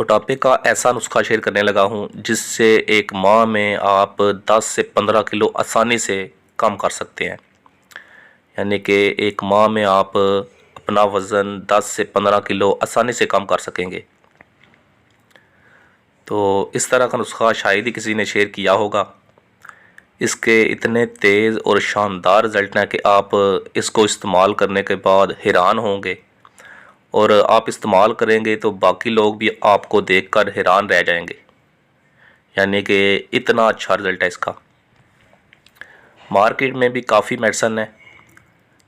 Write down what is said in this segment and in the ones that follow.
मोटापे का ऐसा नुस्खा शेयर करने लगा हूँ जिससे एक माह में आप 10 से 15 किलो आसानी से कम कर सकते हैं। यानी कि एक माह में आप अपना वज़न 10 से 15 किलो आसानी से कम कर सकेंगे। तो इस तरह का नुस्खा शायद ही किसी ने शेयर किया होगा। इसके इतने तेज़ और शानदार रिज़ल्ट हैं कि आप इसको इस्तेमाल करने के बाद हैरान होंगे, और आप इस्तेमाल करेंगे तो बाकी लोग भी आपको देखकर हैरान रह जाएंगे। यानी कि इतना अच्छा रिज़ल्ट है इसका। मार्केट में भी काफ़ी मेडिसिन है,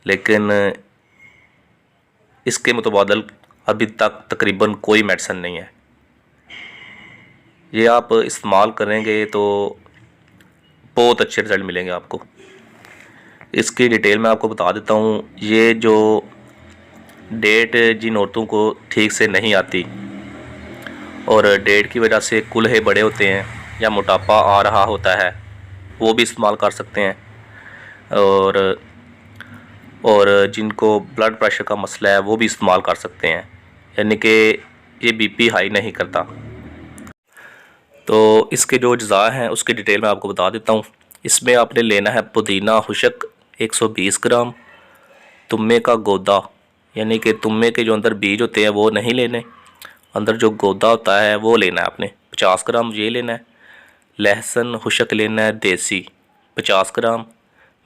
लेकिन इसके मुतबादल अभी तक तकरीबन कोई मेडिसिन नहीं है। ये आप इस्तेमाल करेंगे तो बहुत अच्छे रिज़ल्ट मिलेंगे आपको। इसकी डिटेल मैं आपको बता देता हूँ। ये जो डेट जिन औरतों को ठीक से नहीं आती और डेट की वजह से कुल्हे बड़े होते हैं या मोटापा आ रहा होता है, वो भी इस्तेमाल कर सकते हैं। और जिनको ब्लड प्रेशर का मसला है वो भी इस्तेमाल कर सकते हैं। यानी कि ये बीपी हाई नहीं करता। तो इसके जो अज्जा हैं उसकी डिटेल मैं आपको बता देता हूँ। इसमें आपने लेना है पुदीना खुशक 120 ग्राम, तुम्मे का गोदा, यानी कि तुम्मे के जो अंदर बीज होते हैं वो नहीं लेने, अंदर जो गोदा होता है वो लेना है आपने 50 ग्राम ये लेना है। लहसुन खुशक लेना है देसी 50 ग्राम।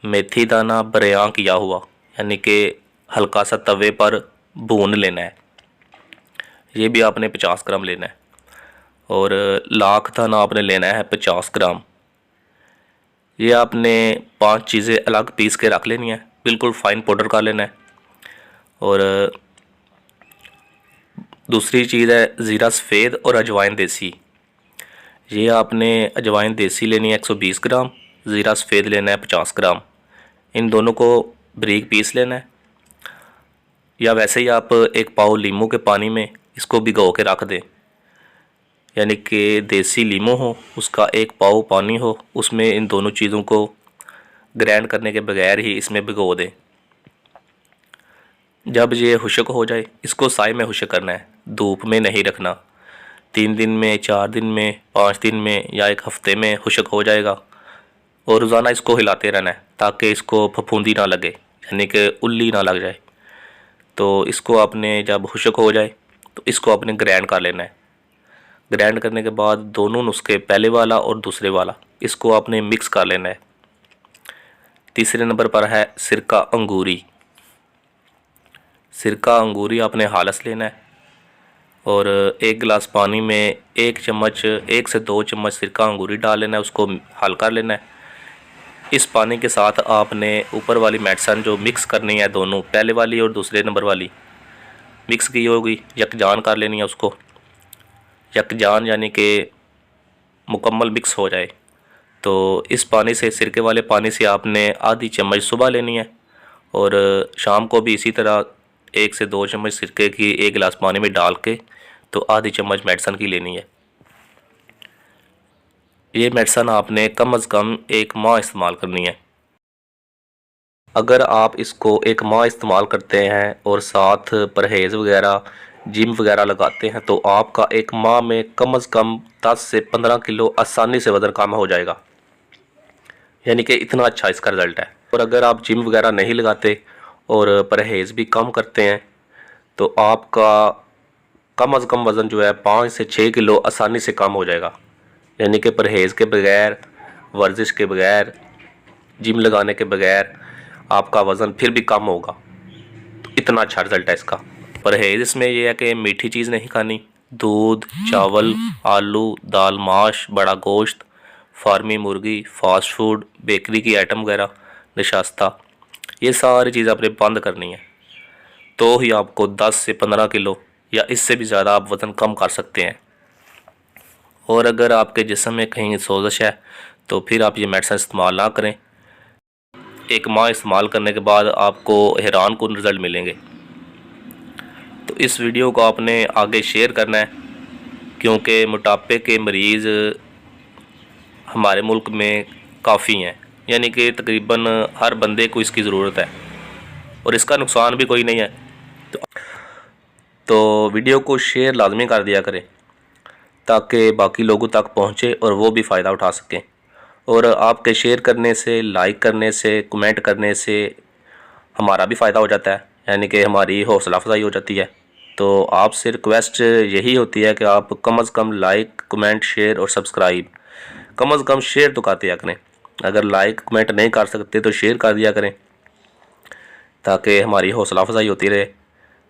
मेथी दाना बरेआं किया हुआ, यानी कि हल्का सा तवे पर भून लेना है, ये भी आपने 50 ग्राम लेना है। और लाख दाना आपने लेना है 50 ग्राम। ये आपने 5 चीज़ें अलग पीस के रख लेनी है, बिल्कुल फ़ाइन पाउडर कर लेना है। और दूसरी चीज़ है ज़ीरा सफ़ेद और अजवाइन देसी। ये आपने अजवाइन देसी लेनी है 120 ग्राम, ज़ीरा सफ़ेद लेना है 50 ग्राम। इन दोनों को बारीक पीस लेना है, या वैसे ही आप एक पाव लीमू के पानी में इसको भिगो के रख दें। यानी कि देसी लीमू हो, उसका एक पाव पानी हो, उसमें इन दोनों चीज़ों को ग्राइंड करने के बगैर ही इसमें भिगो दें। जब ये खुशक हो जाए इसको साए में खुशक करना है, धूप में नहीं रखना। 3 दिन में, 4 दिन में, 5 दिन में या 1 हफ़्ते में खुशक हो जाएगा। और रोज़ाना इसको हिलाते रहना है ताकि इसको फफूंदी ना लगे, यानी कि उल्ली ना लग जाए। तो इसको आपने जब खुशक हो जाए तो इसको आपने ग्राइंड कर लेना है। ग्राइंड करने के बाद दोनों नुस्खे, पहले वाला और दूसरे वाला, इसको आपने मिक्स कर लेना है। तीसरे नंबर पर है सिरका अंगूरी। सिरका अंगूरी आपने हालस लेना है, और 1 गिलास पानी में 1 से 2 चम्मच सिरका अंगूरी डाल लेना है, उसको हल कर लेना है। इस पानी के साथ आपने ऊपर वाली मेडिसिन जो मिक्स करनी है, दोनों पहले वाली और दूसरे नंबर वाली मिक्स की होगी, यकजान कर लेनी है उसको। यकजान यानी कि मुकम्मल मिक्स हो जाए। तो इस पानी से, सिरके वाले पानी से आपने आधी चम्मच सुबह लेनी है, और शाम को भी इसी तरह 1 से 2 चम्मच सिरके की 1 गिलास पानी में डाल के तो आधी चम्मच मेडिसिन की लेनी है। ये मेडिसिन आपने कम अज़ कम 1 माह इस्तेमाल करनी है। अगर आप इसको 1 माह इस्तेमाल करते हैं और साथ परहेज़ वगैरह, जिम वगैरह लगाते हैं, तो आपका 1 माह में कम अज़ कम 10 से 15 किलो आसानी से वज़न कम हो जाएगा। यानी कि इतना अच्छा इसका रिज़ल्ट है। और अगर आप जिम वगैरह नहीं लगाते और परहेज़ भी कम करते हैं तो आपका कम अज़ कम वज़न जो है 5 से 6 किलो आसानी से कम हो जाएगा। यानी कि परहेज़ के बगैर, वर्जिश के बगैर, जिम लगाने के बगैर आपका वज़न फिर भी कम होगा। तो इतना अच्छा रिज़ल्ट है इसका। परहेज़ इसमें यह है कि मीठी चीज़ नहीं खानी, दूध, चावल, आलू, दाल, माश, बड़ा गोश्त, फार्मी मुर्गी, फास्ट फूड, बेकरी की आइटम वगैरह, नशास्ता, ये सारी चीज़ आपने बंद करनी है। तो ही आपको 10 से 15 किलो या इससे भी ज़्यादा आप वज़न कम कर सकते हैं। और अगर आपके जिस्म में कहीं सोजिश है तो फिर आप ये मेडिसिन इस्तेमाल ना करें। 1 माह इस्तेमाल करने के बाद आपको हैरान कुन रिज़ल्ट मिलेंगे। तो इस वीडियो को आपने आगे शेयर करना है, क्योंकि मोटापे के मरीज़ हमारे मुल्क में काफ़ी हैं। यानी कि तकरीबन हर बंदे को इसकी ज़रूरत है, और इसका नुकसान भी कोई नहीं है। तो वीडियो को शेयर लाजमी कर दिया करें। ताकि बाकी लोगों तक पहुँचे और वो भी फ़ायदा उठा सकें। और आपके शेयर करने से, लाइक करने से, कमेंट करने से हमारा भी फ़ायदा हो जाता है, यानी कि हमारी हौसला अफजाई हो जाती है। तो आपसे रिक्वेस्ट यही होती है कि आप कम अज़ कम लाइक, कमेंट, शेयर और सब्सक्राइब कम अज़ कम शेयर तो कर दिया करें। अगर लाइक कमेंट नहीं कर सकते तो शेयर कर दिया करें, ताकि हमारी हौसला अफजाई होती रहे।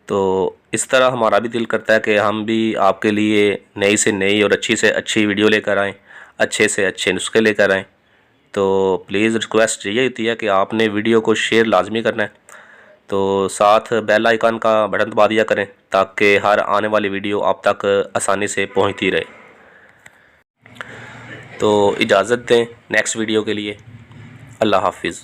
तो इस तरह हमारा भी दिल करता है कि हम भी आपके लिए नई से नई और अच्छी से अच्छी वीडियो लेकर आएँ, अच्छे से अच्छे नुस्खे लेकर आएँ। तो प्लीज़ रिक्वेस्ट यही होती है कि आपने वीडियो को शेयर लाजमी करना है। तो साथ बेल आइकन का बटन दबा दिया करें, ताकि हर आने वाली वीडियो आप तक आसानी से पहुंचती रहे। तो इजाज़त दें नेक्स्ट वीडियो के लिए। अल्लाह हाफिज़।